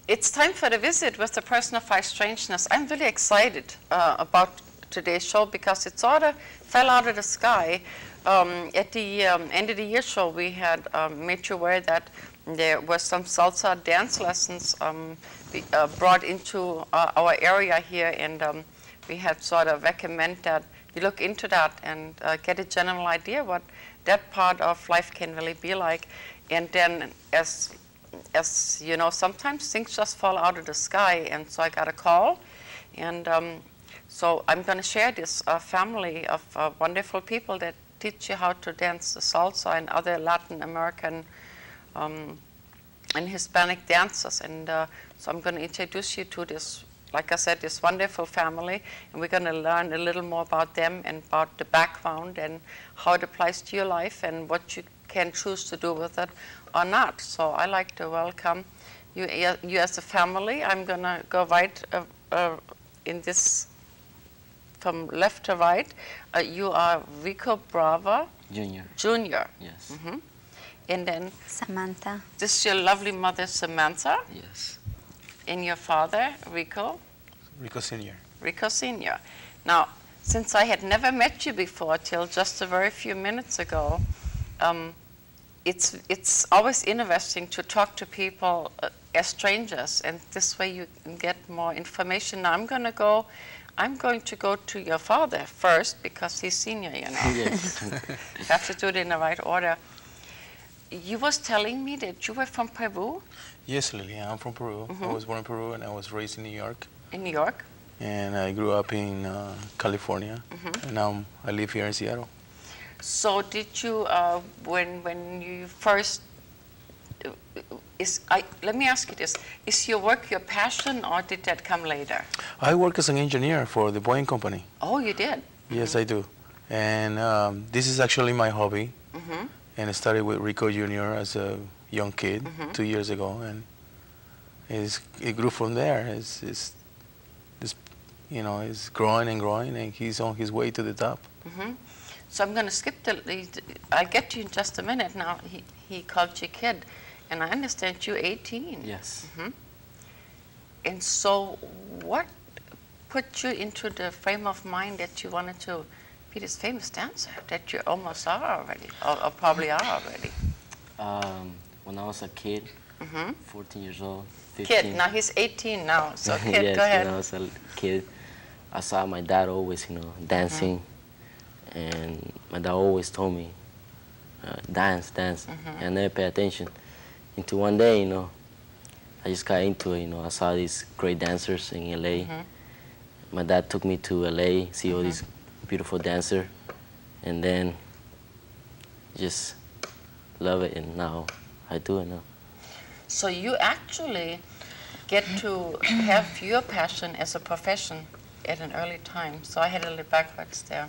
It's time for the visit with the person of High Strangeness. I'm really excited about today's show because it sort of fell out of the sky. At the end of the year show, we had made you aware that there were some salsa dance lessons brought into our area here, and we had sort of recommend that you look into that and get a general idea what that part of life can really be like. And then as you know, sometimes things just fall out of the sky, and so I got a call, and so I'm going to share this family of wonderful people that teach you how to dance the salsa and other Latin American and Hispanic dances, and so I'm going to introduce you to this, like I said, this wonderful family, and we're going to learn a little more about them and about the background and how it applies to your life and what you can choose to do with it or not. So I like to welcome you as a family. I'm going to go right in this from left to right. You are Ricco Brava. Junior. Yes. Mm-hmm. And then Samantha. This is your lovely mother, Samantha. Yes. And your father, Ricco. Ricco Senior. Ricco Senior. Now, since I had never met you before till just a very few minutes ago, it's always interesting to talk to people as strangers, and this way you can get more information. Now I'm going to go to your father first because he's senior, you know. Yes. You have to do it in the right order. You was telling me that you were from Peru? Yes, Lily, I'm from Peru. Mm-hmm. I was born in Peru and I was raised in New York. In New York? And I grew up in California, Mm-hmm. and now I live here in Seattle. So did you, when you first, let me ask you this, is your work your passion or did that come later? I work as an engineer for the Boeing company. Oh, you did? Yes, I do. And this is actually my hobby. Mm-hmm. And I started with Ricco Jr. as a young kid 2 years ago, and it grew from there. It's growing and growing, and he's on his way to the top. Mm-hmm. So I'm going to skip I'll get to you in just a minute. Now, he called you kid, and I understand you're 18. Yes. Mm-hmm. And so what put you into the frame of mind that you wanted to be this famous dancer that you almost are already, or probably are already? When I was a kid, Mm-hmm. 14 years old, 15. Kid, now he's 18 now, so kid, yes, go ahead. When I was a kid, I saw my dad always, dancing, and my dad always told me, dance. And I never paid attention. Until one day, I just got into it. I saw these great dancers in LA. My dad took me to LA, see all these beautiful dancers, and then just love it, and now I do it now. So you actually get to have your passion as a profession at an early time. So I had a little backwards there.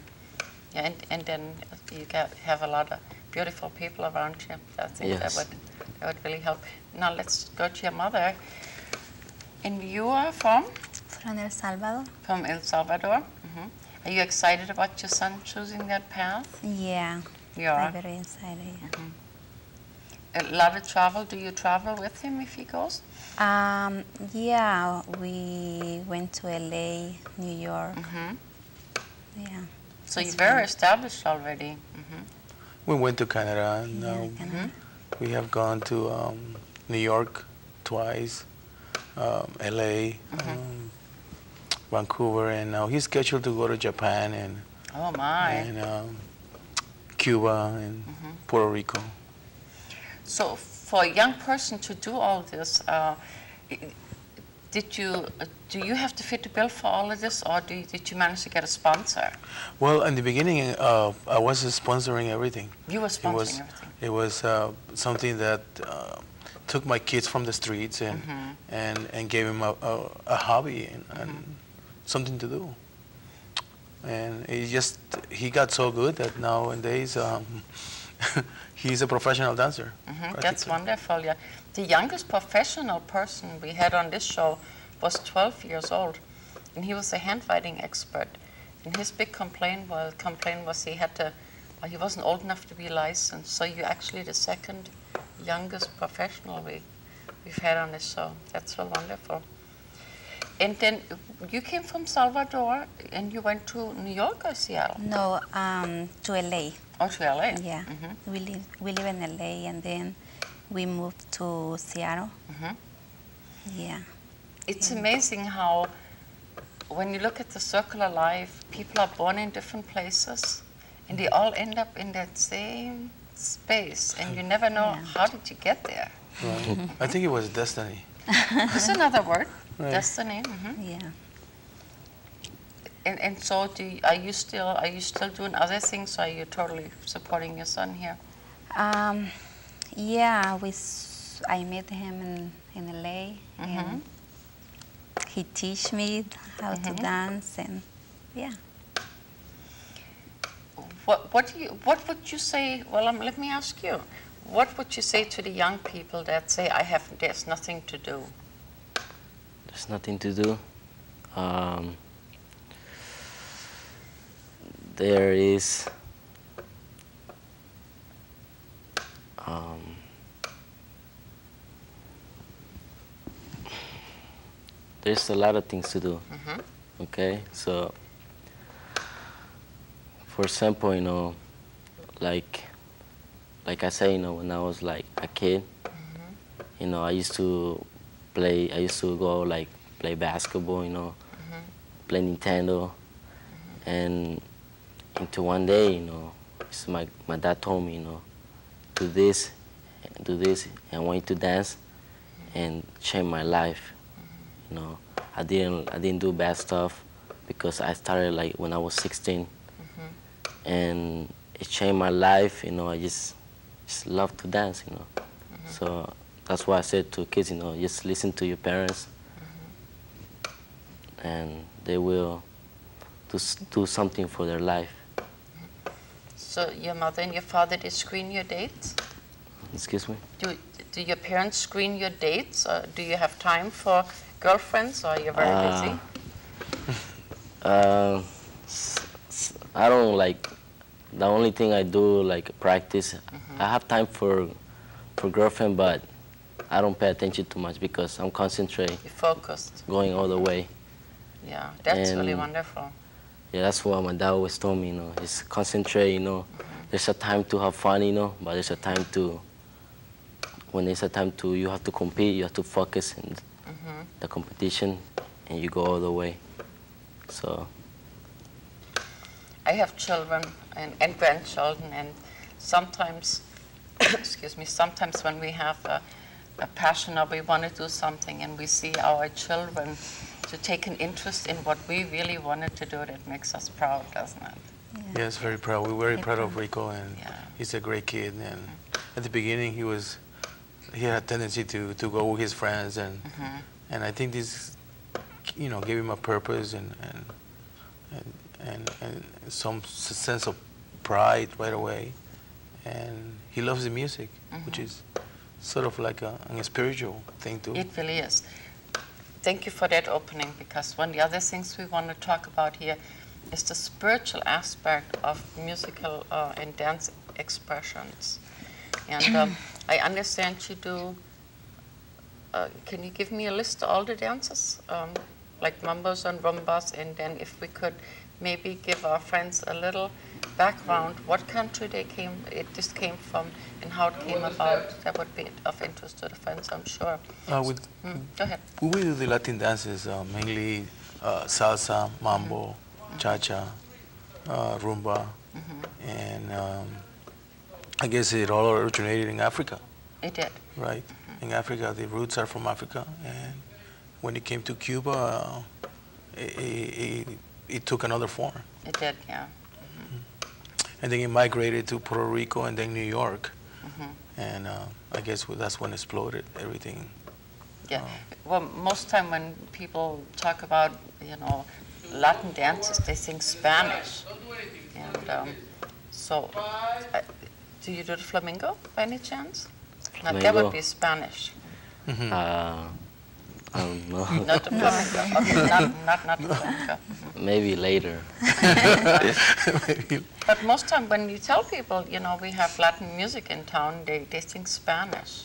Yeah, and then you have a lot of beautiful people around you. I think Yes. that would really help. Now let's go to your mother. And you are from? From El Salvador. From El Salvador. Are you excited about your son choosing that path? Yeah. You are? I'm very excited. Yeah. A lot of travel. Do you travel with him if he goes? Yeah, we went to LA, New York. Yeah. So It's you're very fun. established already. We went to Canada, and Yeah, Canada. we have gone to New York twice, LA, Vancouver, and now he's scheduled to go to Japan and Oh my. Cuba and Puerto Rico. So for a young person to do all this, do you have to fit the bill for all of this, or did you manage to get a sponsor? Well, in the beginning, I was sponsoring everything. You were sponsoring everything. It was something that took my kids from the streets and gave him a hobby and something to do. And he got so good that nowadays he's a professional dancer. That's wonderful, yeah. The youngest professional person we had on this show was 12 years old, and he was a handwriting expert. And his big complaint was he wasn't old enough to be licensed. So you're actually the second youngest professional we've had on this show. That's so wonderful. And then you came from Salvador, and you went to New York or Seattle? No, to LA. Oh, to LA? Yeah, we live in LA, and then we moved to Seattle. Yeah. It's amazing how, when you look at the circular life, people are born in different places, and they all end up in that same space, and you never know how did you get there. Right. I think it was destiny. That's another word, Right. destiny. Yeah. And so, are you still doing other things? Or are you totally supporting your son here? Yeah, I met him in LA, and he teach me how to dance, and yeah. What would you say? Well, let me ask you. What would you say to the young people that say, there's nothing to do? There's nothing to do. There is there's a lot of things to do. Okay, so for example, like I say, when I was like a kid, I used to go play basketball, play Nintendo, and into one day, my dad told me, do this, and I want you to dance and change my life. I didn't do bad stuff because I started like when I was 16, and it changed my life. I just love to dance. So that's why I said to kids, just listen to your parents, and they will do something for their life. So your mother and your father, they screen your dates? Excuse me? Do your parents screen your dates? Or do you have time for girlfriends, or you're very busy? I don't the only thing I do practice. I have time for girlfriend, but I don't pay attention too much because I'm concentrating. You're focused. Going all the way. Yeah, that's really wonderful. Yeah, that's what my dad always told me, just concentrate, There's a time to have fun, but there's a time when there's a time you have to compete, you have to focus in the competition, and you go all the way. So. I have children and grandchildren, and sometimes, excuse me, sometimes when we have a passion or we want to do something and we see our children to take an interest in what we really wanted to do, that makes us proud, doesn't it? Yeah. Yes, very proud. We're very proud of Ricco, and he's a great kid. And at the beginning, he had a tendency to go with his friends, and I think this, gave him a purpose and some sense of pride right away. And he loves the music, which is sort of like a spiritual thing too. It really is. Thank you for that opening, because one of the other things we want to talk about here is the spiritual aspect of musical and dance expressions. And I understand you do, can you give me a list of all the dances, like mambos and rumbas, and then if we could maybe give our friends a little background, what country this came from, and how it came about. That would be of interest to the friends, I'm sure. Go ahead. We do the Latin dances, mainly salsa, mambo, cha-cha, rumba, and I guess it all originated in Africa. It did. right? In Africa, the roots are from Africa, and when it came to Cuba, it took another form. It did, yeah. And then it migrated to Puerto Rico and then New York. And I guess that's when it exploded, everything. Yeah. Well, most time when people talk about, Latin dances, they think Spanish. And so, do you do the flamenco by any chance? Now, that would be Spanish. I don't know. Not the flamenco. Okay, not the flamenco. Maybe later. But most time when you tell people, we have Latin music in town, they think Spanish.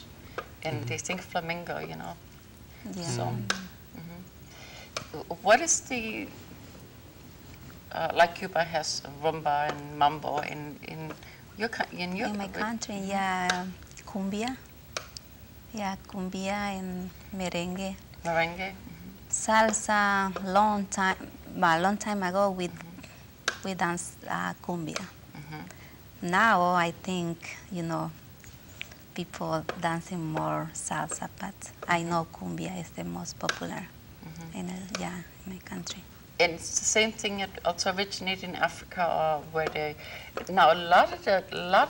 And they think flamenco, Yeah. So, what is the, like Cuba has rumba and mambo in your In my country, yeah, cumbia. Yeah, cumbia and merengue. Merengue? Salsa, long time ago, we danced cumbia. Now I think, people dancing more salsa, but I know cumbia is the most popular in my country. And it's the same thing. It also originated in Africa, where now a lot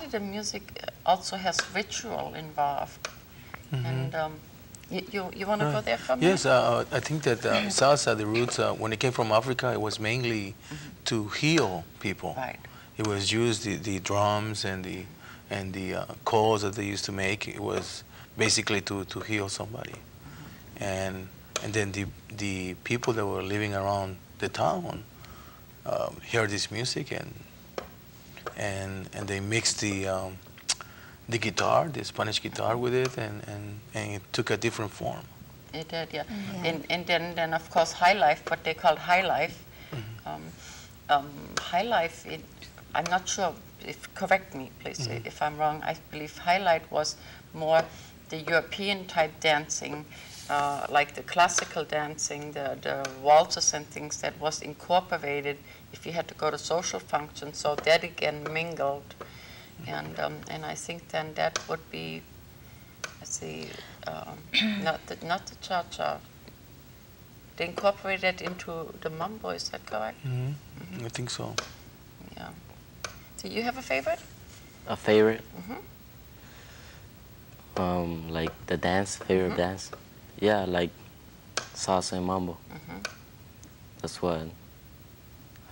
of the music also has ritual involved. And you want to go there for me? Yes, I think that salsa, the roots, when it came from Africa, it was mainly to heal people. Right. It was used, the drums and the calls that they used to make, it was basically to heal somebody. And then the people that were living around the town heard this music, and they mixed the guitar, the Spanish guitar, with it, and it took a different form. It did, yeah. And then of course high life, what they called high life. High life, I'm not sure. Correct me, please, if I'm wrong. I believe high life was more the European type dancing, like the classical dancing, the waltzes and things that was incorporated if you had to go to social functions. So that again mingled. And I think then that would be, let's see, not the cha-cha. They incorporated into the mambo, is that correct? I think so. Yeah. Do you have a favorite? A favorite? Like the dance, favorite dance? Yeah, like salsa and mambo. That's what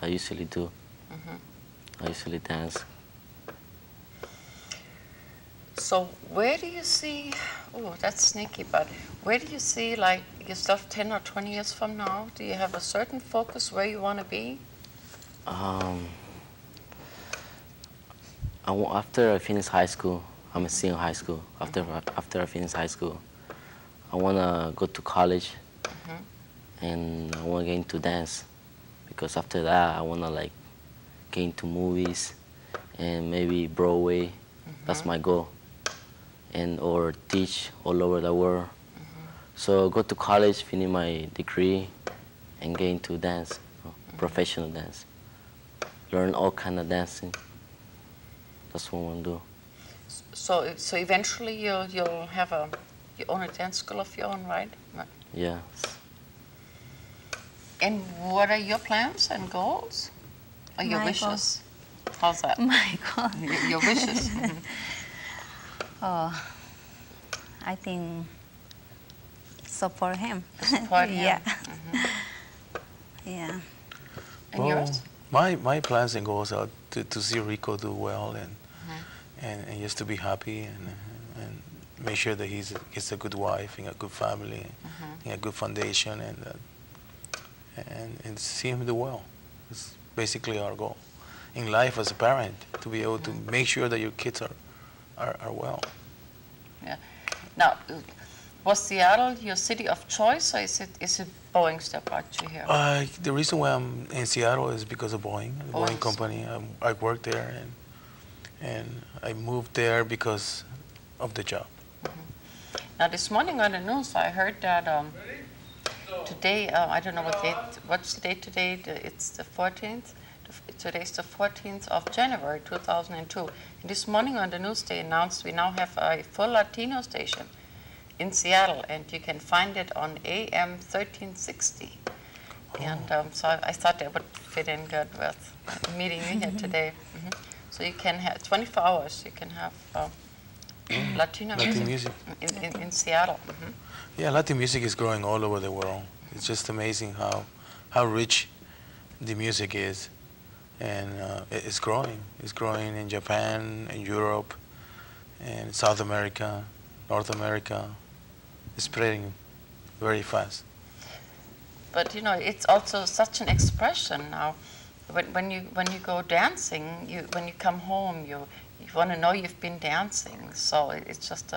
I usually do. I usually dance. So where do you see, oh, that's sneaky, but where do you see like yourself 10 or 20 years from now? Do you have a certain focus where you want to be? After I finish high school, I'm still in high school. After I finish high school, I want to go to college, and I want to get into dance, because after that I want to like get into movies and maybe Broadway. That's my goal. And or teach all over the world. So go to college, finish my degree, and get into dance, professional dance. Learn all kind of dancing. That's what I want to do. So eventually you'll have you own a dance school of your own, right? Yeah. And what are your plans and goals? Or your My wishes? How's that? My God. Your wishes. Oh, I think support him. Support him. Yeah. Yeah. And yours? My plans and goals are to see Ricco do well and just to be happy and make sure that he gets a good wife and a good family and a good foundation and see him do well. It's basically our goal in life as a parent, to be able to make sure that your kids are well. Yeah. Now, was Seattle your city of choice, or is it Boeing that brought you here? The reason why I'm in Seattle is because of Boeing, the Boeing company. I work there, and I moved there because of the job. Now, this morning on the news, I heard that today, I don't know what date, what's the date today? It's the 14th. Today's the 14th of January 2002. And this morning on the news they announced we now have a full Latino station in Seattle, and you can find it on AM 1360. And so I thought that would fit in good with meeting you here today. So you can have 24 hours. You can have Latino music. In Seattle. Yeah, Latin music is growing all over the world. It's just amazing how rich the music is, and it's growing. It's growing in Japan, in Europe, and South America, North America. It's spreading very fast. But you know, it's also such an expression now. When you go dancing, when you come home, you want to know you've been dancing. So it's just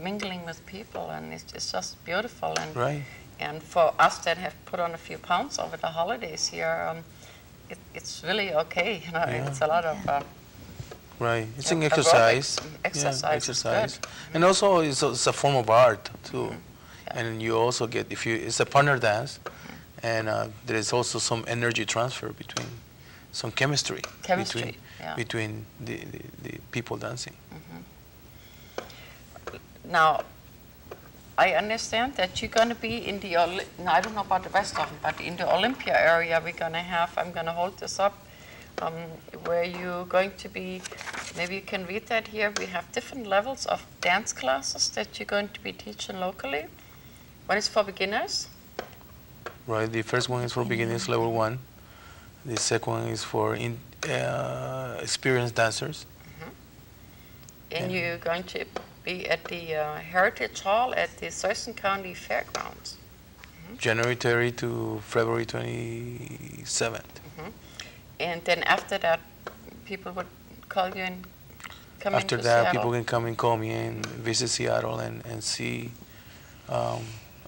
mingling with people, and it's just beautiful. And right. And for us that have put on a few pounds over the holidays here, it's really okay. You know, it's a lot of. Right, it's an exercise. Exercise. Yeah, exercise. And also it's a form of art too. Yeah. And you also get, it's a partner dance, and there is also some energy transfer between, some chemistry. Between the people dancing. Now, I understand that you're going to be in the, I don't know about the rest of them, but in the Olympia area we're going to have, I'm going to hold this up, where you're going to be, maybe you can read that here, we have different levels of dance classes that you're going to be teaching locally. One is for beginners. Right, the first one is for beginners, level 1. The second one is for experienced dancers. And you're going to be at the Heritage Hall at the Thurston County Fairgrounds. January 30 to February 27th. And then after that, people would call you and come After into that, Seattle. people can come and call me and visit Seattle and see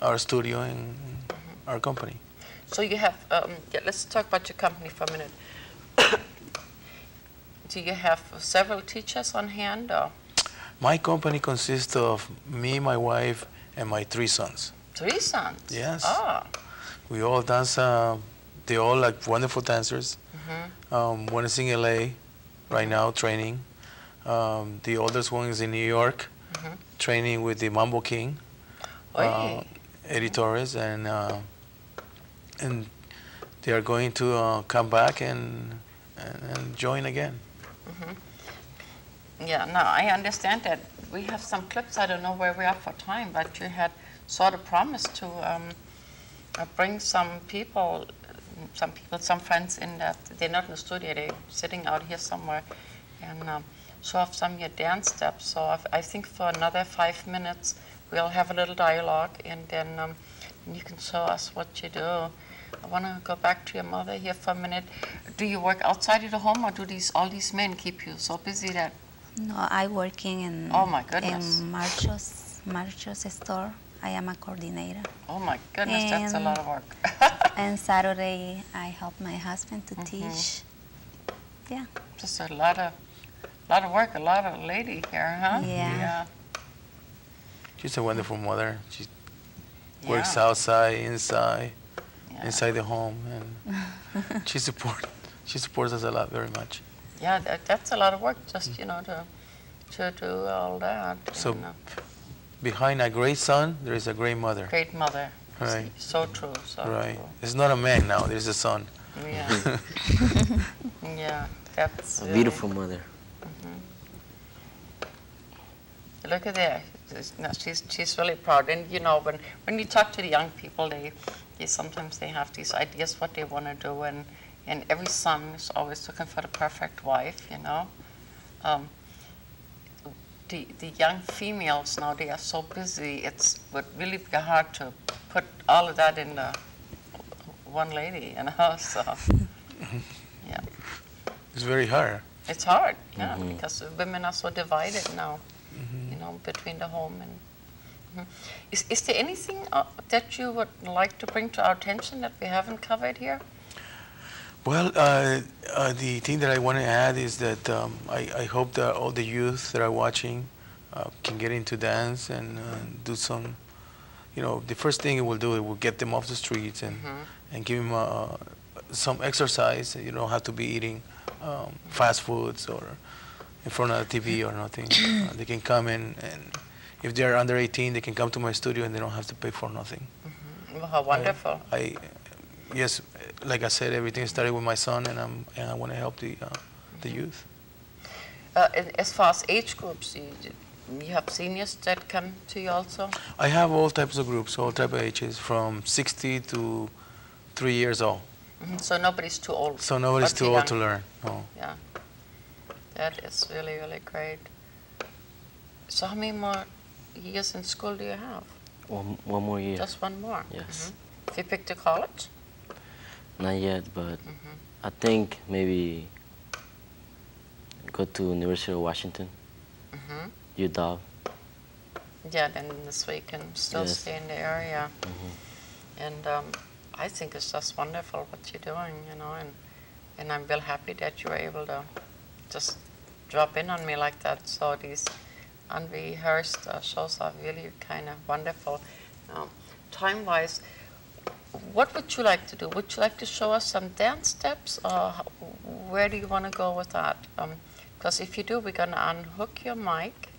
our studio and our company. So you have, let's talk about your company for a minute. Do you have several teachers on hand? Or? My company consists of me, my wife, and my 3 sons. 3 sons? Yes. Ah. We all dance, they all like wonderful dancers. One is in LA right now, training. The oldest one is in New York, training with the Mambo King, Eddie Torres, and they are going to come back and join again. Yeah, no, I understand that. We have some clips, I don't know where we are for time, but you had sort of promised to bring some friends in that they're not in the studio, they're sitting out here somewhere, and show off some of your dance steps. So I think for another 5 minutes, we'll have a little dialogue, and then you can show us what you do. I want to go back to your mother here for a minute. Do you work outside of the home, or do all these men keep you so busy that? No, I working in. Oh my goodness. In Marcho's store. I am a coordinator. Oh my goodness, that's a lot of work. And Saturday I help my husband to teach. Yeah. Just a lot of work, a lot of lady here, huh? Yeah. She's a wonderful mother. She works outside, inside the home, and she supports us a lot, very much. Yeah, that's a lot of work, just to do all that. So behind a great son, there is a great mother. Great mother. Right. So true. So right. true. It's not a man now. There's a son. Yeah. Yeah, that's a beautiful mother. Look at that. No, she's really proud. And when you talk to the young people, they sometimes they have these ideas what they want to do, and every son is always looking for the perfect wife. The young females now, they are so busy. It would really be hard to put all of that in one lady. So yeah. It's very hard. It's hard, yeah, because women are so divided now. Between the home and. Is there anything that you would like to bring to our attention that we haven't covered here? Well, the thing that I want to add is that I hope that all the youth that are watching can get into dance and do some. The first thing it will do, it will get them off the streets and give them some exercise. You don't have to be eating fast foods or in front of the TV or nothing. They can come in, and if they're under 18, they can come to my studio and they don't have to pay for nothing. Well, how wonderful. Yes, like I said, everything started with my son, and I want to help the youth. As far as age groups, you have seniors that come to you also? I have all types of groups, all type of ages, from 60 to 3 years old. So nobody's too old. So nobody's too old to learn. No. Yeah, that is really, really great. So how many more years in school do you have? One more year. Just one more? Yes. Have you picked a college? Not yet, but I think maybe go to University of Washington, UW. Yeah, then this way you can still Yes. stay in the area. And I think it's just wonderful what you're doing, you know, and I'm real happy that you were able to just drop in on me like that. So these unrehearsed shows are really kind of wonderful. Time-wise, what would you like to do? Would you like to show us some dance steps, or where do you want to go with that? Because if you do, we're going to unhook your mic,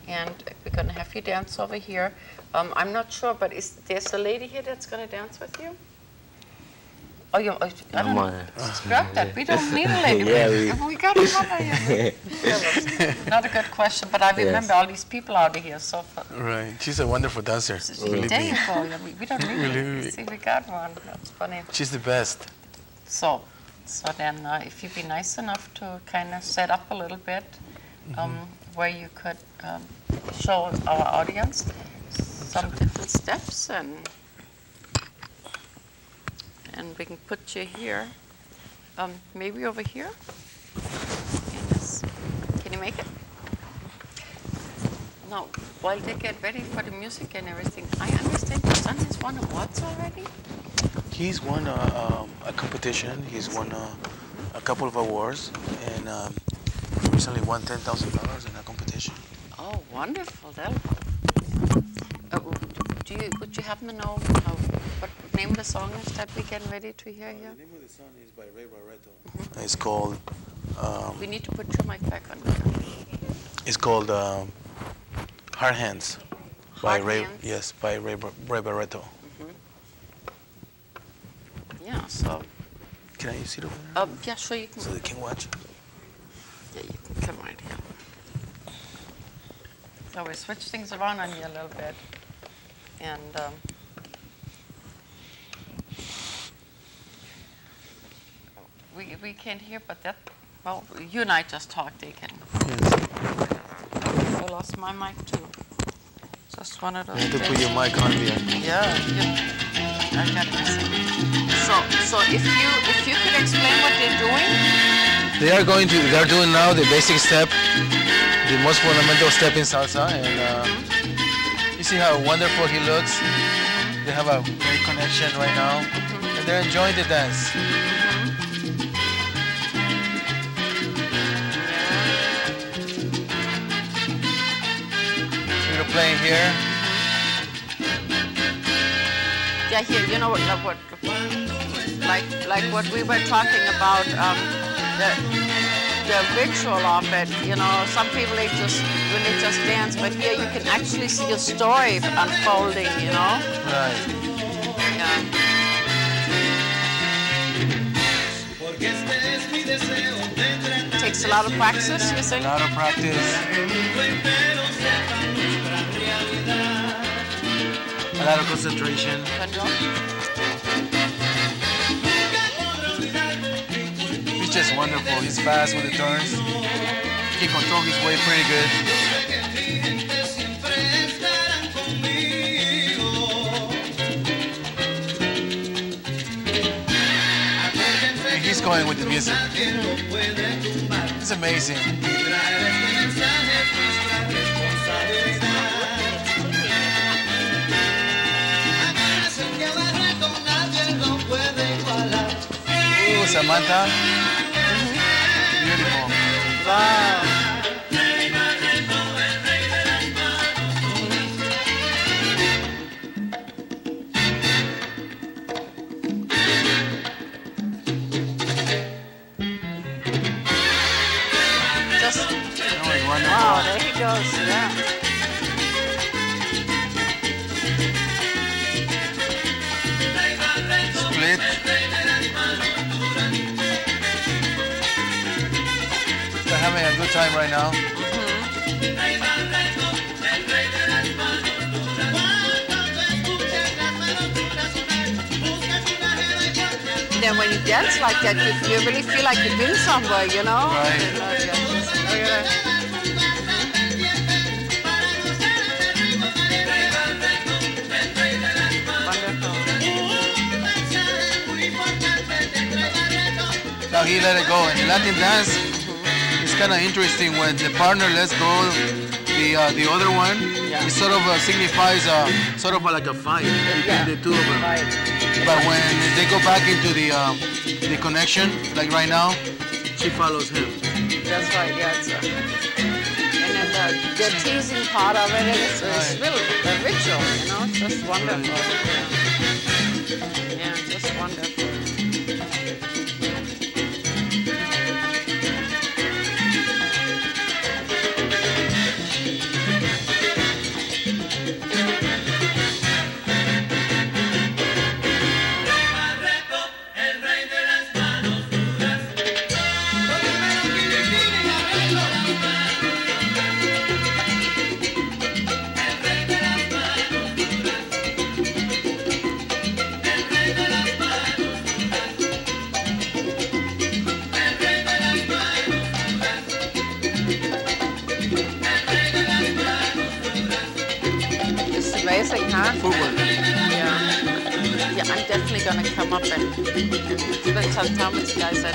and we're going to have you dance over here. I'm not sure, but there's a lady here that's going to dance with you? Oh, I don't know. Scrap that. We don't need a lady. Yeah, we got a mother here. Not a good question, but I remember all these people out here. So Right. She's a wonderful dancer. Believe there me. you go. We don't need Really? it. See, we got one. That's funny. She's the best. So then, if you'd be nice enough to kind of set up a little bit, where you could show our audience some different steps, and we can put you here, maybe over here. Can you make it? Now, while they get ready for the music and everything, I understand your son has won awards already? He's won a competition. He's won a couple of awards, and recently won $10,000 in a competition. Oh, wonderful! Would you happen to know what name of the song is that we're getting ready to hear here? The name of the song is by Ricco. It's called. We need to put your mic back on. It's called Hard Hands. Hard Hands? Yes, by Ray Barretto. Yeah. So. Can I sit over there? Yeah, sure you can. So they can watch. Yeah, you can come right here. So we switch things around on you a little bit, and we can't hear, but well, you and I just talked. They can. Yes. I lost my mic too. Just one of those. You have to put your mic on there. Yeah. I got it. So if you could explain what they're doing. They're doing now the basic step, the most fundamental step in salsa, and you see how wonderful he looks. They have a great connection right now, and they're enjoying the dance. We're playing here. Yeah, here, you know what like what we were talking about, the ritual of it, you know, some people when they just dance, but here you can actually see a story unfolding, you know? Right. Yeah. Takes a lot of practice, you think? A lot of practice. A lot of concentration. He's just wonderful. He's fast with the turns. He can control his weight pretty good. And he's going with the music. It's amazing. Ooh, Samantha. Beautiful. Wow. time right now. Then when you dance like that, you really feel like you've been somewhere, you know? Right. Now he let it go. In the Latin dance, it's kind of interesting when the partner lets go the other one. Yeah. It sort of signifies sort of like a fight between the two of them. Right. But when they go back into the connection, like right now, she follows him. That's right, yeah. And then the teasing part of it is really a ritual, you know? It's just wonderful. Yeah, just wonderful. Amazing, huh? Footwork. Yeah. Yeah, I'm definitely gonna come up and spend some time with you guys at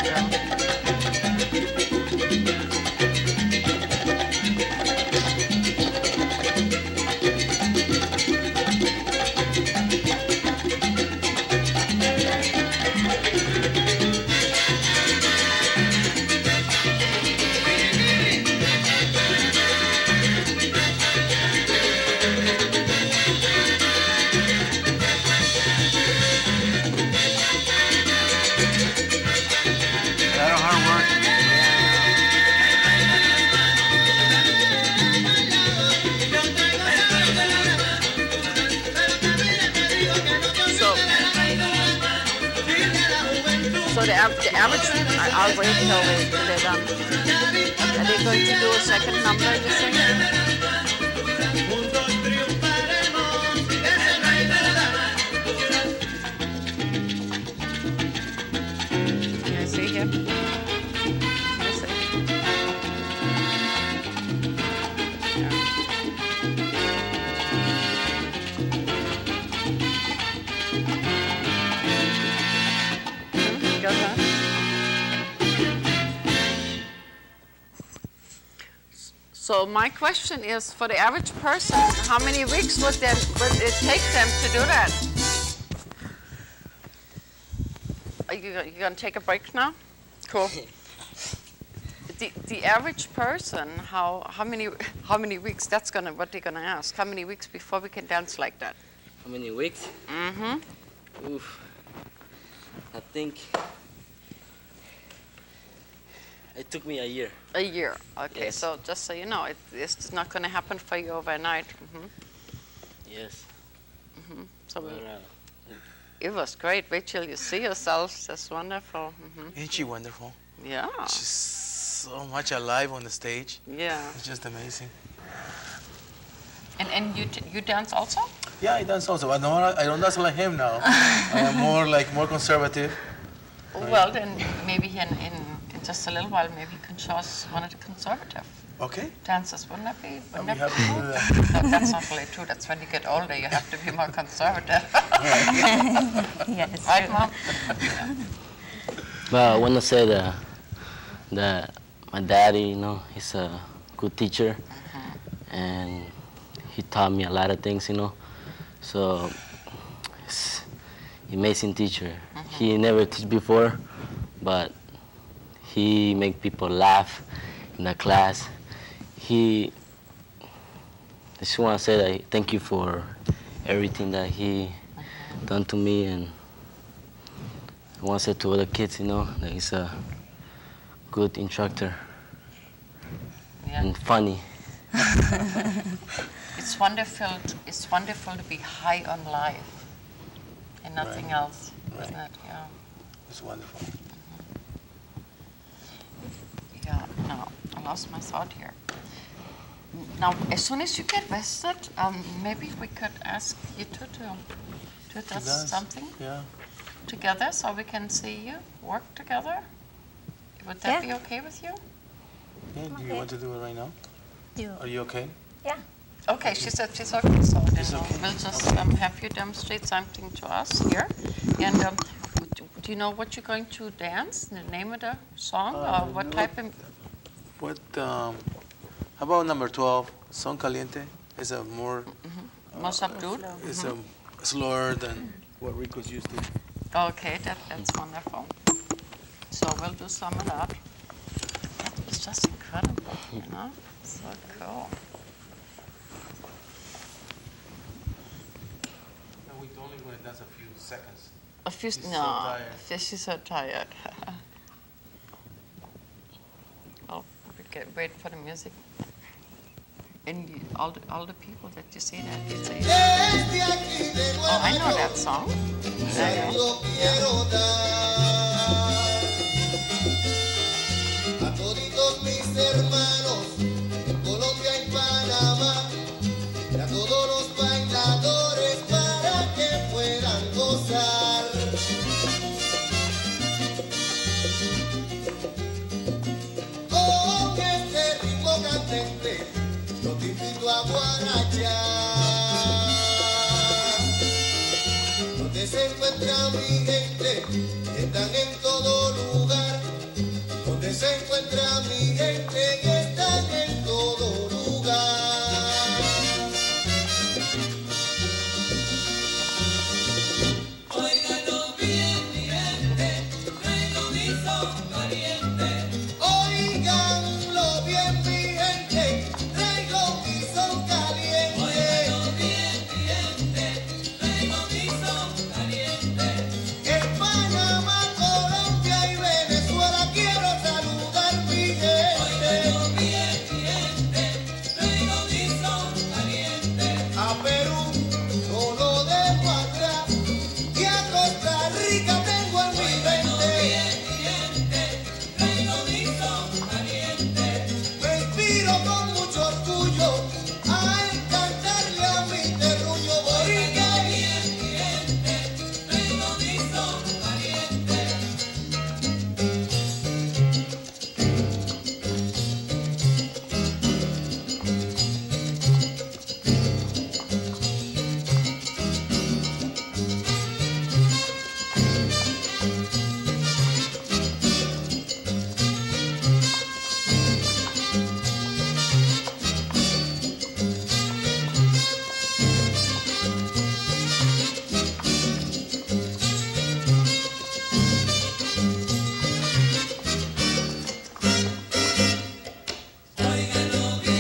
the average, I'll wait till they're done. Are they going to do a second number, you think? Can I see here? Can I see? Go ahead. So my question is, for the average person, how many weeks would it take them to do that? Are you going to take a break now? Cool. The average person, how many weeks? That's what they're gonna ask. How many weeks before we can dance like that? How many weeks? Mm-hmm. Oof. I think it took me a year. A year. Okay. Yes. So just so you know, it's not going to happen for you overnight. Mm-hmm. Yes. Mm-hmm. So Well, it was great. Wait till you see yourselves. That's wonderful. Mm-hmm. Isn't she wonderful? Yeah. She's so much alive on the stage. Yeah. It's just amazing. And you dance also? Yeah, I dance also. I don't dance like him now. I am more conservative. Well, then maybe in just a little while, maybe you can show us one of the conservative Okay. dances. Wouldn't that be? I'll Wouldn't be that happy be to do good? that. No, that's not really true. That's when you get older, you have to be more conservative. Yes. Right, Mom? But I want to say that my daddy, you know, he's a good teacher, and he taught me a lot of things, you know. So he's an amazing teacher. He never teach before, but he make people laugh in the class. I just want to say that thank you for everything that he done to me, and I want to say to other kids, you know, that he's a good instructor and funny. It's wonderful. It's wonderful to be high on life and nothing else, isn't it? Yeah. It's wonderful. Yeah. No. lost my thought here. Now, as soon as you get rested, maybe we could ask you two to do something together so we can see you work together. Would that be okay with you? Yeah, do you want to do it right now? Are you okay? Yeah. Okay, she said she's okay, so then okay. we'll just have you demonstrate something to us here. And do you know what you're going to dance, the name of the song, or what type of... What, how about number 12, Son Caliente? Is a more... more subdued? It's a slower than what Ricco's used to. Okay, that's wonderful. So we'll do some of that. It's just incredible, you know? So cool. No, we only going to dance a few seconds. A few, She's so no, tired. she's so tired. Oh, wait for the music. And all the people that you see that, you say, oh, I know that song. There you go. A toditos mis hermanos en Colombia y Panamá y a todos los bailadores para que puedan gozar. Con este ritmo candente yo te invito a guarachar. Donde se encuentra mi gente, están en todo lugar. Donde se encuentra mi gente que están en todo lugar. Óiganlo bien, mi gente, traigo mi son caliente. Óiganlo bien, mi gente, traigo mi son caliente. Óiganlo bien, mi gente, traigo mi son caliente. En Panamá, Colombia y Venezuela quiero saludar mi gente. Óiganlo bien, mi gente, traigo mi son caliente. A Perú no lo dejo atrás y a Costa Rica tengo en mi mente. Bien, mi gente, traigo mi son caliente. Me inspiro con mucho orgullo a cantarle a mi terruño boricua. Bien, mi gente, traigo mi son caliente.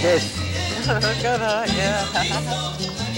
Yes. Good, yeah.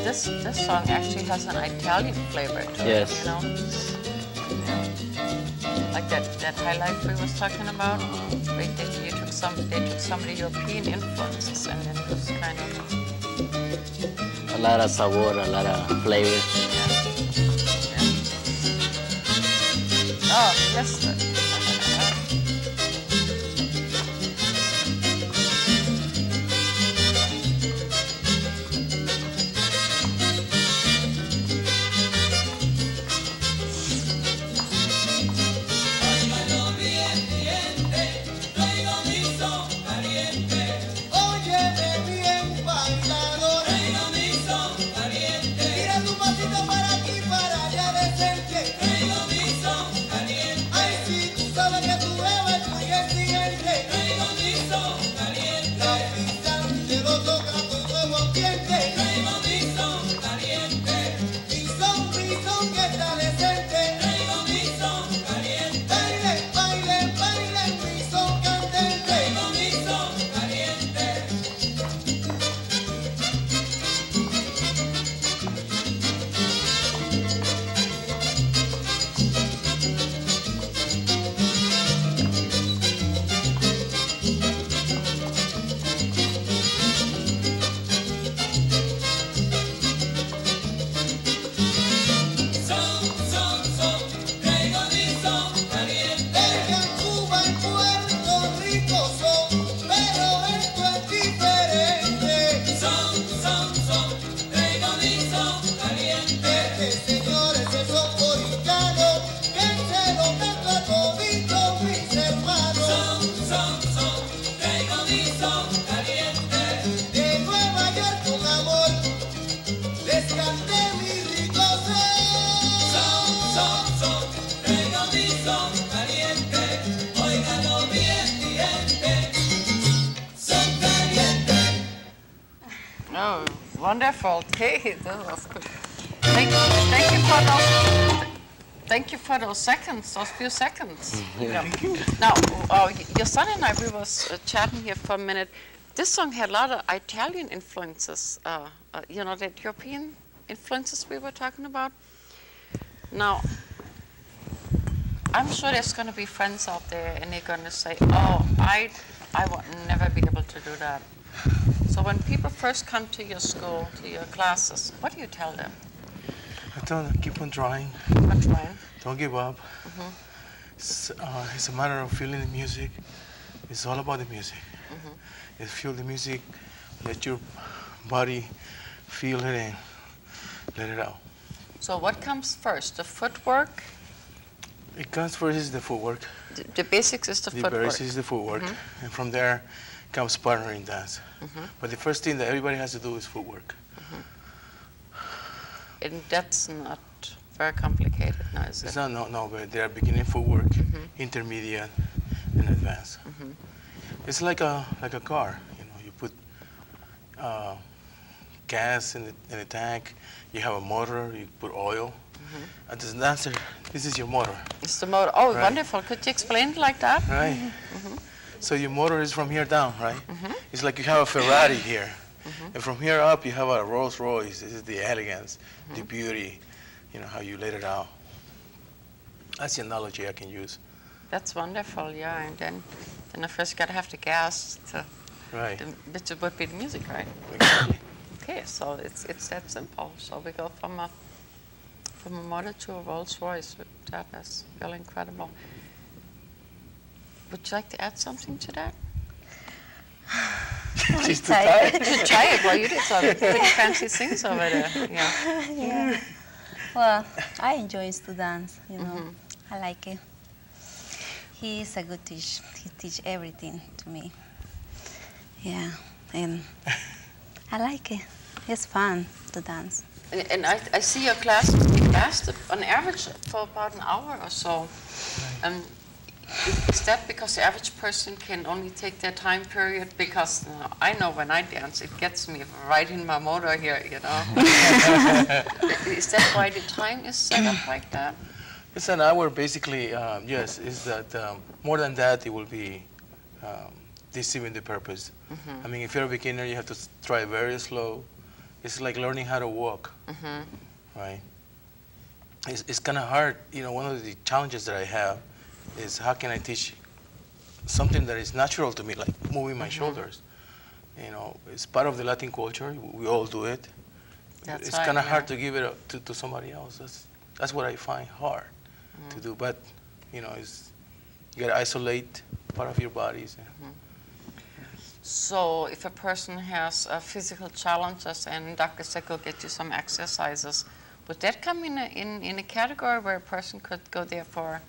This song actually has an Italian flavor to Yes. it, you know? Yeah. Like that highlight we was talking about. They took some of the European influences and then just kind of A lot of sabor, a lot of flavor. yeah. Oh, missed it. Óiganlo bien, mi gente, traigo mi son caliente. Óyeme bien, bailador, traigo mi son caliente. Tira tu pasito para aquí, para allá decente. Traigo mi son caliente. Ay, sí, Oh, wonderful. Okay, that was good. Thank you for those. Thank you for those seconds, those few seconds. Yeah. Now, your son and I, we was chatting here for a minute. This song had a lot of Italian influences, you know, that European influences we were talking about. Now, I'm sure there's going to be friends out there and they're going to say, oh, I would never be able to do that. So when people first come to your school, to your classes, what do you tell them? I tell them, keep on trying. Keep on trying. Don't give up. It's a matter of feeling the music. It's all about the music. You feel the music, let your body feel it and let it out. So what comes first, the footwork? It comes first is the footwork. The basics is the footwork. The basics is the footwork. And from there comes partnering dance. But the first thing that everybody has to do is footwork. And that's not very complicated, no, is it? It's not, no, but there are beginning footwork, intermediate, and advanced. It's like a car, you know. You put gas in the tank. You have a motor. You put oil. And as a dancer, this is your motor. It's the motor. Oh, Right. wonderful! Could you explain it like that? Right. So your motor is from here down, right? It's like you have a Ferrari here, and from here up you have a Rolls Royce. This is the elegance, the beauty, you know, how you let it out. That's the analogy I can use. That's wonderful, yeah. And then I first got to have the gas to, Right. which would be the music, right? Exactly. Okay, so it's that simple. So we go from a motor to a Rolls Royce. That is really incredible. Would you like to add something to that? She's too tired. Too tired. Well, you did some pretty fancy things over there. Yeah. Yeah. Well, I enjoy to dance, you know. I like it. He is a good teacher. He teach everything to me. Yeah, and I like it. It's fun to dance. And I see your class lasted on average for about an hour or so. Is that because the average person can only take their time period? Because I know when I dance, it gets me right in my motor here, you know. Is that why the time is set up like that? It's an hour, basically. Yes, is that more than that, it will be deceiving the purpose. I mean, if you're a beginner, you have to try very slow. It's like learning how to walk, right? It's kind of hard. You know, one of the challenges that I have is how can I teach something that is natural to me, like moving my shoulders. You know, it's part of the Latin culture. We all do it. That's It's right, kind of yeah. hard to give it up to somebody else. That's what I find hard to do. But you know, you got to isolate part of your bodies. So if a person has physical challenges and Dr. Sick will get you some exercises, would that come in a category where a person could go there for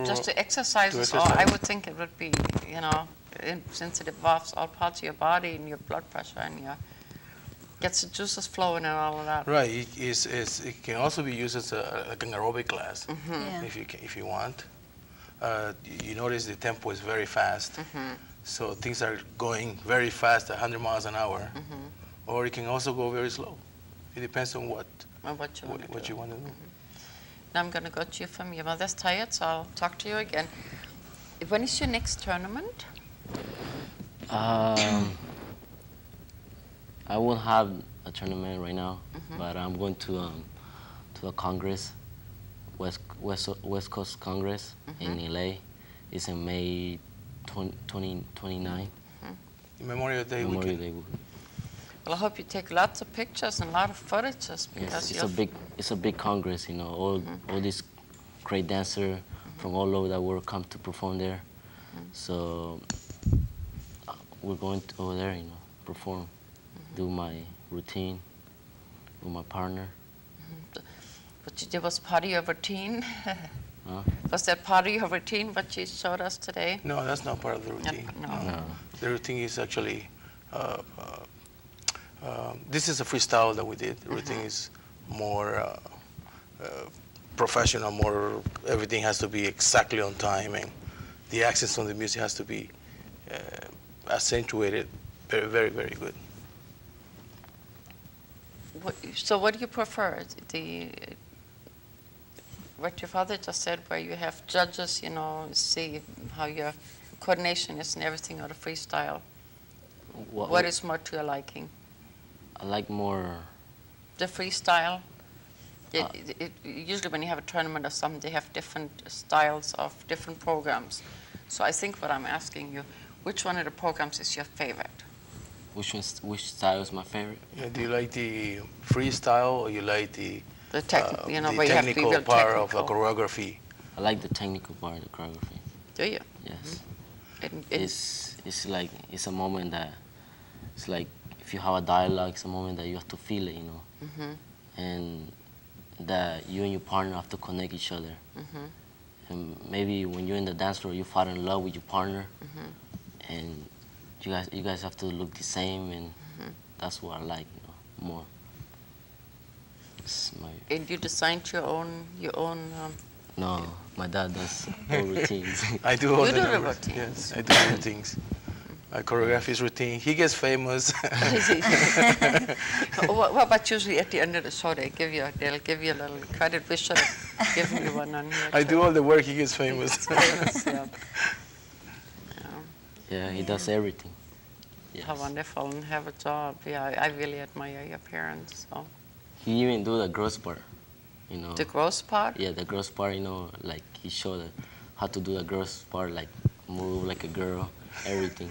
just to exercises? Or I would think it would be, you know, since it involves all parts of your body and your blood pressure and your gets the juices flowing and all of that. Right. It can also be used as like an aerobic class Yeah. if you want. You notice the tempo is very fast. So things are going very fast, 100 miles an hour. Or it can also go very slow. It depends on what you want to do. Now I'm going to go to you from your mother's tired, so I'll talk to you again. When is your next tournament? I won't have a tournament right now, but I'm going to a Congress, West Coast Congress in LA. It's in May 2029. Memorial Day Memorial weekend. Day weekend. Well, I hope you take lots of pictures and a lot of footages because Yes, it's a big Congress, you know, all these great dancers from all over the world come to perform there. So we're going over there, you know, perform, do my routine with my partner. What you did was part of your routine. Huh? Was that part of your routine, what you showed us today? No, that's not part of the routine. No. The routine is actually, this is a freestyle that we did. The routine is more professional, more, everything has to be exactly on time, and the accents on the music has to be accentuated very, very, very good. So what do you prefer? What your father just said, where you have judges, you know, see how your coordination is and everything, or the freestyle? What is more to your liking? I like more. The freestyle? Usually when you have a tournament or something, they have different styles of different programs. So I think what I'm asking you, which one of the programs is your favorite? Which style is my favorite? Yeah, do you like the freestyle or you like the You know, the where you have to be technical real part of the technical. choreography? I like the technical part of the choreography. Do you? Yes. And It's like, it's a moment that, it's like, if you have a dialogue, it's a moment that you have to feel it, you know. And that you and your partner have to connect each other. And maybe when you're in the dance floor, you fall in love with your partner, and you guys have to look the same, and that's what I like, you know, more. And you designed your own No, my dad does all routines. I do all You the do the numbers. routines. Yes, I do the routines. I choreograph his routine. He gets famous. Well, but usually at the end of the show, they'll give you a little credit. We should have given you one on here. I do all the work. He gets famous. Yeah. Yeah, he does everything. How Yes. wonderful, and have a job. Yeah, I really admire your parents. So. He even do the gross part, you know. The gross part? Yeah, the gross part, you know, like he showed how to do the gross part, like move like a girl, everything.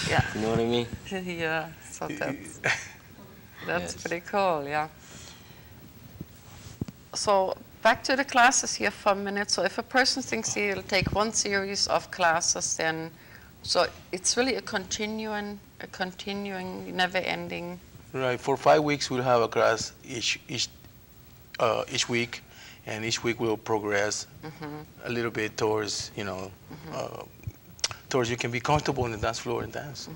Yeah. You know what I mean? Yeah, so that's Yes. pretty cool, yeah. So back to the classes here for a minute. So if a person thinks he'll take one series of classes, then, so it's really a continuing, never-ending. Right. For 5 weeks, we'll have a class each week, and each week we'll progress a little bit towards, you know, towards you can be comfortable in the dance floor and dance.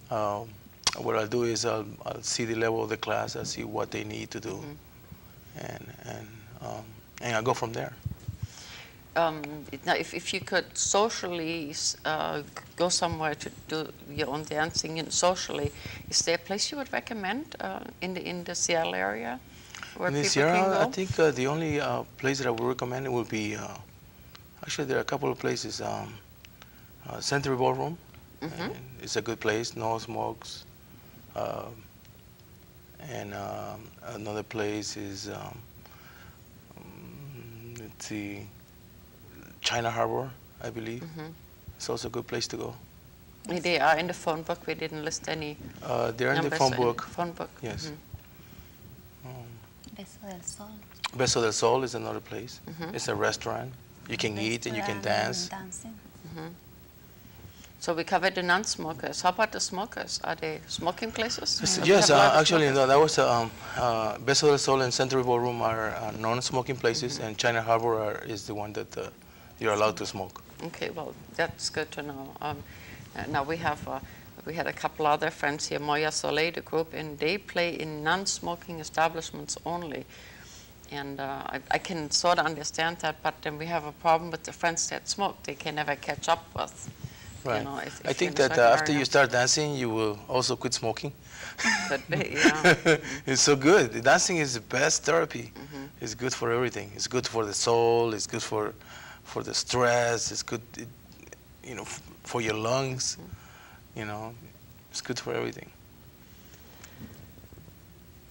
What I'll do is I'll see the level of the class, I'll see what they need to do, and I'll go from there. Now, if you could socially go somewhere to do your own dancing and socially, is there a place you would recommend in the Seattle area where In the people Sierra, can go? I think the only place that I would recommend would be, actually there are a couple of places. Century Ballroom, and it's a good place, no smokes. And another place is, let's see, China Harbor, I believe. It's also a good place to go. They are in the phone book. We didn't list any They're in the numbers phone book. Phone book. Yes. Beso del Sol. Beso del Sol is another place. It's a restaurant. You can eat and you can Restaurant dance. and dancing. So we covered the non-smokers. How about the smokers? Are they smoking places? Or do you Yes, have a lot of actually, smokers? that was Beso del Sol and Century Ballroom are non-smoking places, and China Harbor is the one that you're allowed to smoke. Okay, well, that's good to know. Now we had a couple other friends here, Moya Soleil, the group, and they play in non-smoking establishments only. And I can sort of understand that, but then we have a problem with the friends that smoke. They can never catch up with. Right. You know, if I you're think in a that certain after area. you start dancing, you will also quit smoking. But, yeah. It's so good. The dancing is the best therapy. It's good for everything. It's good for the soul. It's good for the stress. It's good, you know, for your lungs. You know, it's good for everything.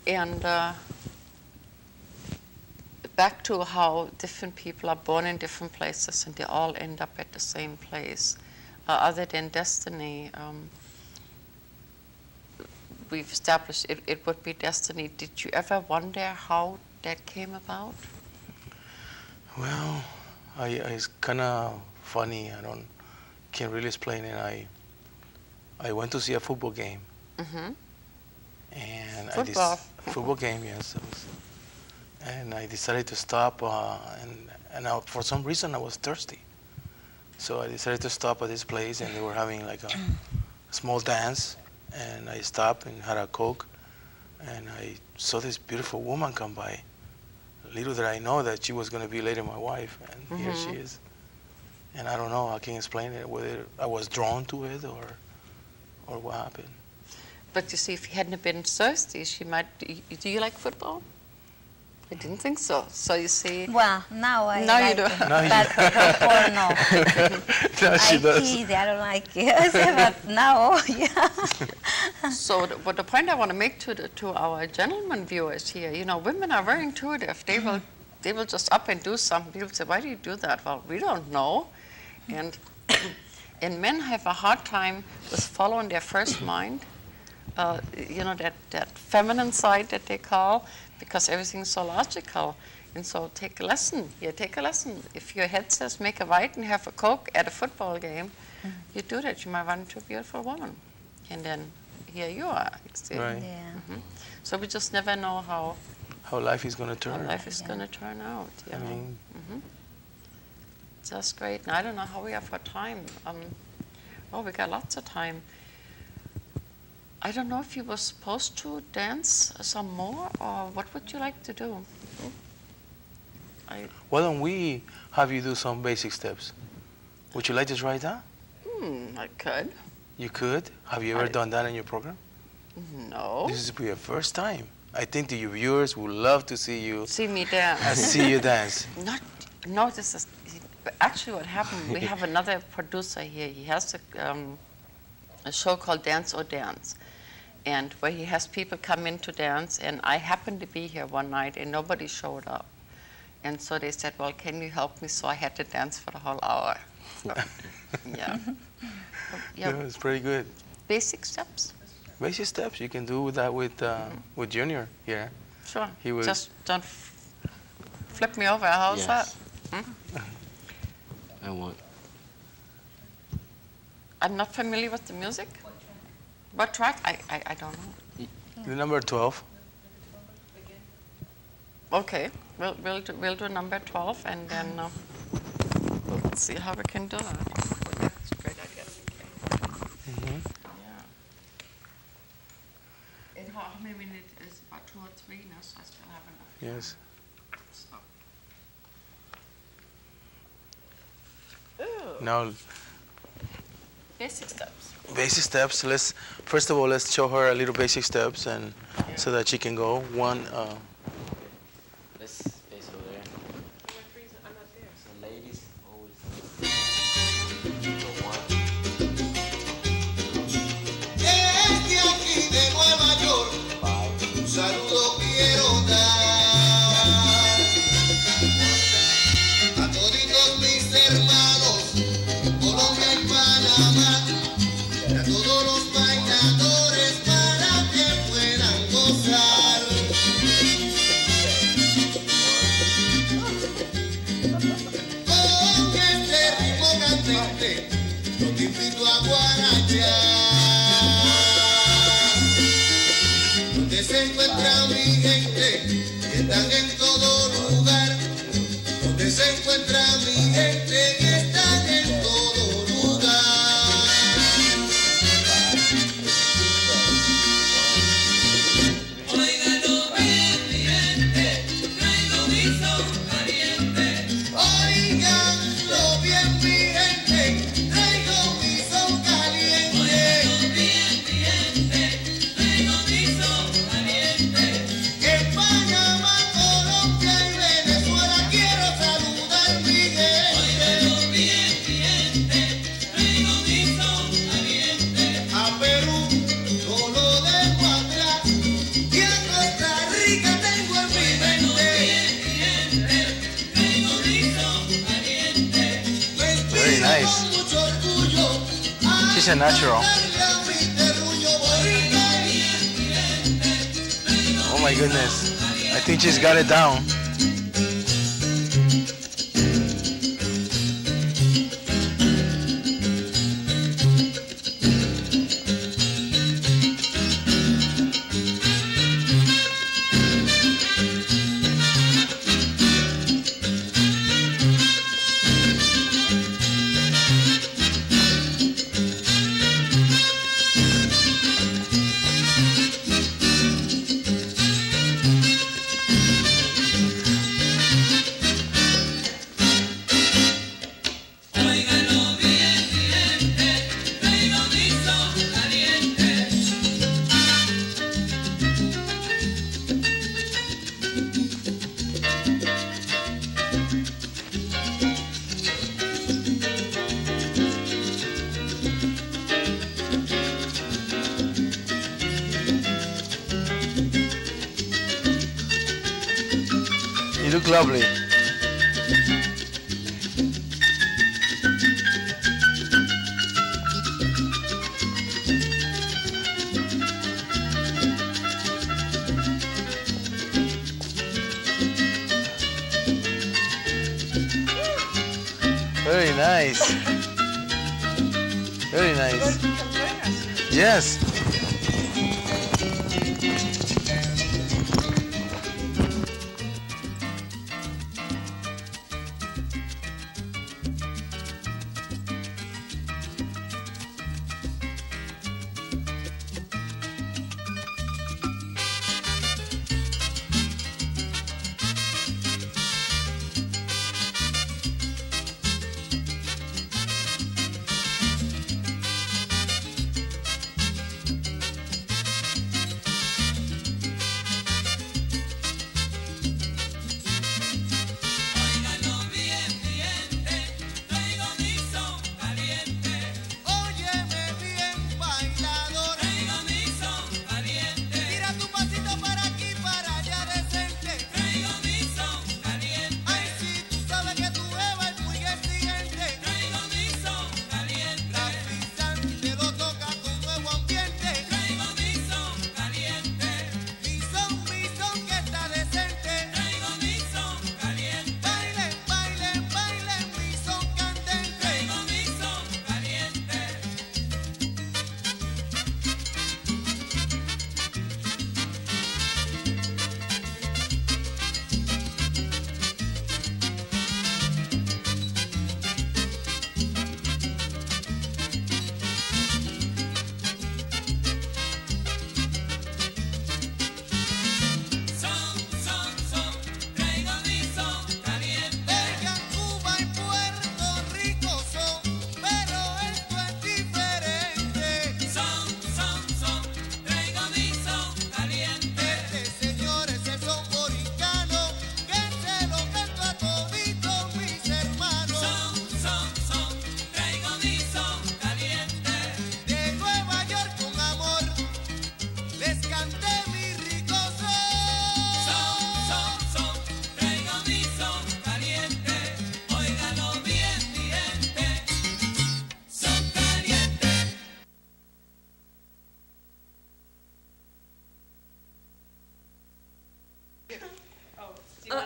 And back to how different people are born in different places and they all end up at the same place. Other than destiny, we've established it would be destiny. Did you ever wonder how that came about? Well, it's kind of funny. Can't really explain it. I went to see a football game. And football game, yes. And I decided to stop, and for some reason I was thirsty. So I decided to stop at this place, and they were having like a small dance, and I stopped and had a Coke, and I saw this beautiful woman come by. Little did I know that she was going to be later my wife, and here she is. And I don't know, I can't explain it, whether I was drawn to it or what happened. But you see, if he hadn't been thirsty, she might. Do you like football? I didn't think so. So you see. Well, now I Now you like do. it, Now you but before no. No, she I does. kid, I don't like it. But now, yeah. So what the point I want to make to our gentlemen viewers here, you know, women are very intuitive. They will just up and do something. People say, why do you do that? Well, we don't know. And and men have a hard time with following their first mind. You know, that feminine side that they call, because everything's so logical. And so take a lesson. Yeah, take a lesson. If your head says make a right and have a Coke at a football game, you do that. You might run into a beautiful woman. And then here you are. You see? Right. Yeah. So we just never know how How life is going to turn. life is going to turn out. I Yeah. mean, That's great. And I don't know how we are for time. Oh, we got lots of time. I don't know if you were supposed to dance some more, or what would you like to do? why don't we have you do some basic steps? Would you like to try that? I could. You could. Have you ever I- done that in your program? No. This is your first time. I think that your viewers would love to see you See me dance. see you dance. No, this is actually what happened. We have another producer here. He has a show called Dance or Dance, and where he has people come in to dance. And I happened to be here one night, and nobody showed up. And so they said, "Well, can you help me?" So I had to dance for the whole hour. So, yeah. Yeah, Yeah. it's pretty good. Basic steps. Basic steps. You can do that with Junior here. Sure. He was- Just don't flip me over. How's Yes. that? I want. I'm not familiar with the music. What track? I don't know. The number 12. Okay, we'll do number 12, and then we'll see how we can do that. That's a great idea. Mm-hmm. Yeah. And how many minutes is about 2 or 3 now? So I still have enough. Yes. So. Now, Basic steps. basic steps. First of all, let's show her a little basic steps, and so that she can go. One. Let's face over there. So ladies always go one. Desde aquí de Nueva York, un saludo quiero dar a toditos mis hermanos, Colombia y Panamá, y a todos los bailadores para que puedan gozar. Con este ritmo candente, yo te invito a guarachar. Donde se encuentra mi gente, que están en todo lugar. Donde se encuentra mi gente, que están en todo lugar. Óiganlo bien, mi gente, traigo mi son caliente. Óiganlo bien, mi gente, traigo mi son caliente. Óiganlo bien, mi gente, traigo mi son caliente. En Panamá, Colombia y Venezuela quiero saludar mi gente. Óiganlo bien, mi gente, traigo mi son caliente. A Perú no lo dejo atrás. Y a Costa Rica tengo en mi mente. Very nice. She's a natural. Oh my goodness. I think she's got it down. You look lovely. Very nice. Very nice. Yes.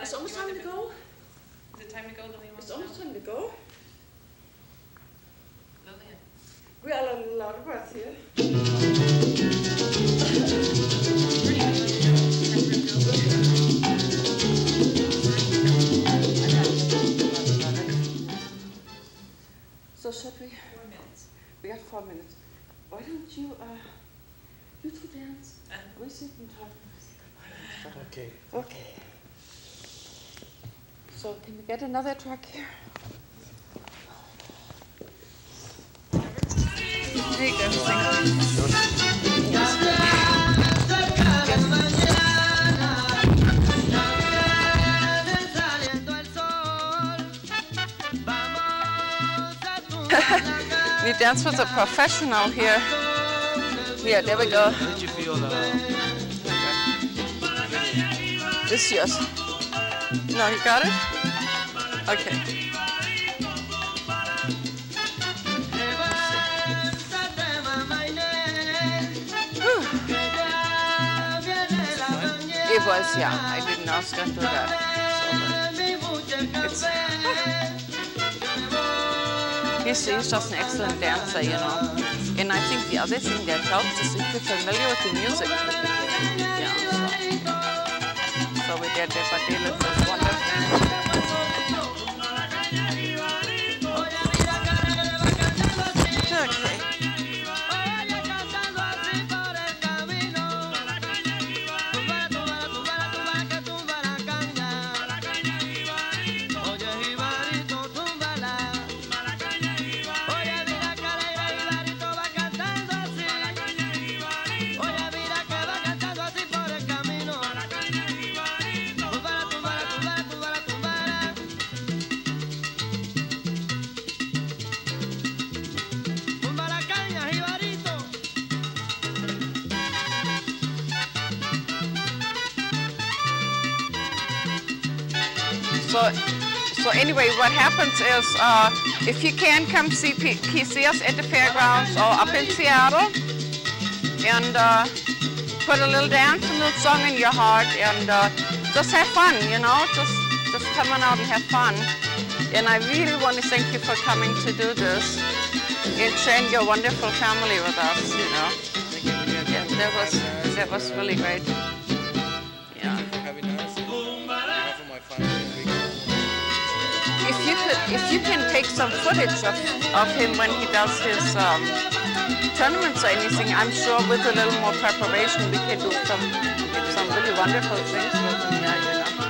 It's almost time to go. Is it time to go, Lillian? It's almost time to go. Lillian. We got a lot of breath here. So should we? 4 minutes. We got 4 minutes. Why don't you, you two dance? We sit and talk. Okay. Okay. So can we get another track here? There you go. We dance with a professional here. Yeah, there we go. How did you feel This is yours. No, you got it? Okay. It was, yeah. I didn't know I was going to do that. So, he's just an excellent dancer, you know. And I think the other thing that helps is if you're familiar with the music. Yeah, so we did it, but it was wonderful. Okay. So anyway, what happens is, if you can, come see us at the fairgrounds or up in Seattle, and put a little dance, a little song in your heart, and just have fun, you know, just come on out and have fun. And I really want to thank you for coming to do this and sharing your wonderful family with us, you know. Yeah, that was really great. Yeah. Having us, on behalf of my family, If you can take some footage of him when he does his tournaments or anything, I'm sure with a little more preparation we can do some really wonderful things with him. Yeah, you know.